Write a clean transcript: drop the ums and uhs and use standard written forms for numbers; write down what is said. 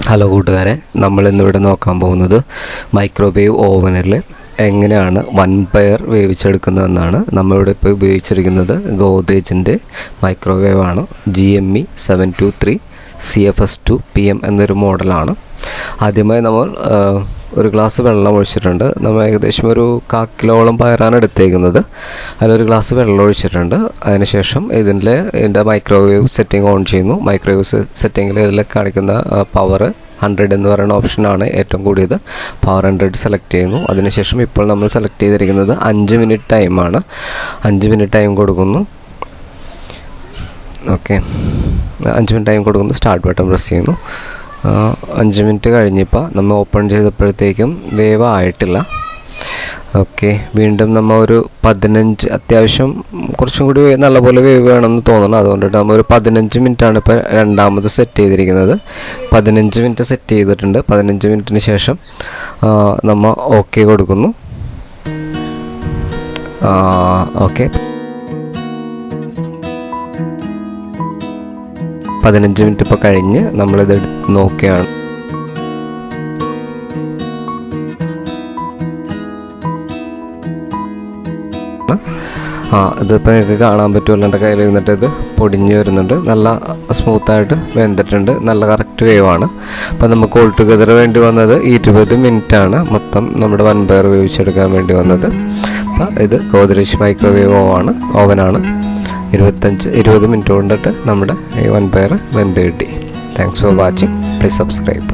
Hello കൂട്ടുകാരെ, നമ്മളിന്നിവിടെ നോക്കാൻ പോകുന്നത് മൈക്രോവേവ് ഓവനിൽ എങ്ങനെയാണ് വൻപയർ വേവിച്ചെടുക്കുന്നതെന്നാണ്. നമ്മളിവിടെ ഇപ്പോൾ ഉപയോഗിച്ചിരിക്കുന്നത് ഗോദ്രേജിൻ്റെ മൈക്രോവേവ് ആണ്. GME 723 CF2 PM എന്നൊരു മോഡലാണ്. ആദ്യമായി നമ്മൾ ഒരു ഗ്ലാസ് വെള്ളം ഒഴിച്ചിട്ടുണ്ട്. നമ്മൾ ഏകദേശം ഒരു 1/4 കിലോളം പയറാണ് എടുത്തേക്കുന്നത്. അതിലൊരു ഗ്ലാസ് വെള്ളം ഒഴിച്ചിട്ടുണ്ട്. അതിനുശേഷം ഇതിൻ്റെ മൈക്രോവേവ് സെറ്റിംഗ് ഓൺ ചെയ്യുന്നു. മൈക്രോവേവ് സെറ്റിങ്ങിൽ ഇതിൽ കാണിക്കുന്ന പവർ 100 എന്ന് പറയുന്ന ഓപ്ഷനാണ് ഏറ്റവും കൂടിയത്. പവർ 100 സെലക്ട് ചെയ്യുന്നു. അതിനുശേഷം ഇപ്പോൾ നമ്മൾ സെലക്ട് ചെയ്തിരിക്കുന്നത് 5 മിനിറ്റ് ടൈമാണ്. 5 മിനിറ്റ് ടൈം കൊടുക്കുന്നു. ഓക്കെ, 5 മിനിറ്റ് ടൈം കൊടുക്കുന്നു. സ്റ്റാർട്ട് ബട്ടൺ പ്രസ് ചെയ്യുന്നു. 5 മിനിറ്റ് കഴിഞ്ഞപ്പോൾ നമ്മൾ ഓപ്പൺ ചെയ്തപ്പോഴത്തേക്കും വേവ് ആയിട്ടില്ല. ഓക്കെ, വീണ്ടും നമ്മൾ ഒരു 15, അത്യാവശ്യം കുറച്ചും കൂടി നല്ലപോലെ വേവ് വേണമെന്ന് തോന്നുന്നു. അതുകൊണ്ടിട്ട് നമ്മൾ ഒരു 15 മിനിറ്റാണ് ഇപ്പോൾ രണ്ടാമത് സെറ്റ് ചെയ്തിരിക്കുന്നത്. 15 മിനിറ്റ് സെറ്റ് ചെയ്തിട്ടുണ്ട്. 15 മിനിറ്റിന് ശേഷം നമ്മൾ ഓക്കെ കൊടുക്കുന്നു. ഓക്കെ, 15 മിനിറ്റ് ഇപ്പോൾ കഴിഞ്ഞ് നമ്മളിത് നോക്കുകയാണ്. ഇതിപ്പോൾ നിങ്ങൾക്ക് കാണാൻ പറ്റുമല്ലോ, എൻ്റെ കയ്യിൽ ഇരുന്നിട്ട് ഇത് പൊടിഞ്ഞ് വരുന്നുണ്ട്. നല്ല സ്മൂത്തായിട്ട് വെന്തിട്ടുണ്ട്. നല്ല കറക്റ്റ് വേവാണ്. അപ്പോൾ നമുക്ക് ഓൾ ടുഗദർ വേണ്ടി വന്നത് 20 മിനിറ്റാണ് മൊത്തം നമ്മുടെ വൻപയർ വേവിച്ചെടുക്കാൻ വേണ്ടി വന്നത്. അപ്പോൾ ഇത് ഗോദ്രേജ് മൈക്രോവേവ് ഓവനാണ്. 20 മിനിറ്റ് കൊണ്ടിട്ട് നമ്മുടെ ഈ വൻപയർ വെന്ത് കിട്ടി. Thanks for watching. Please subscribe.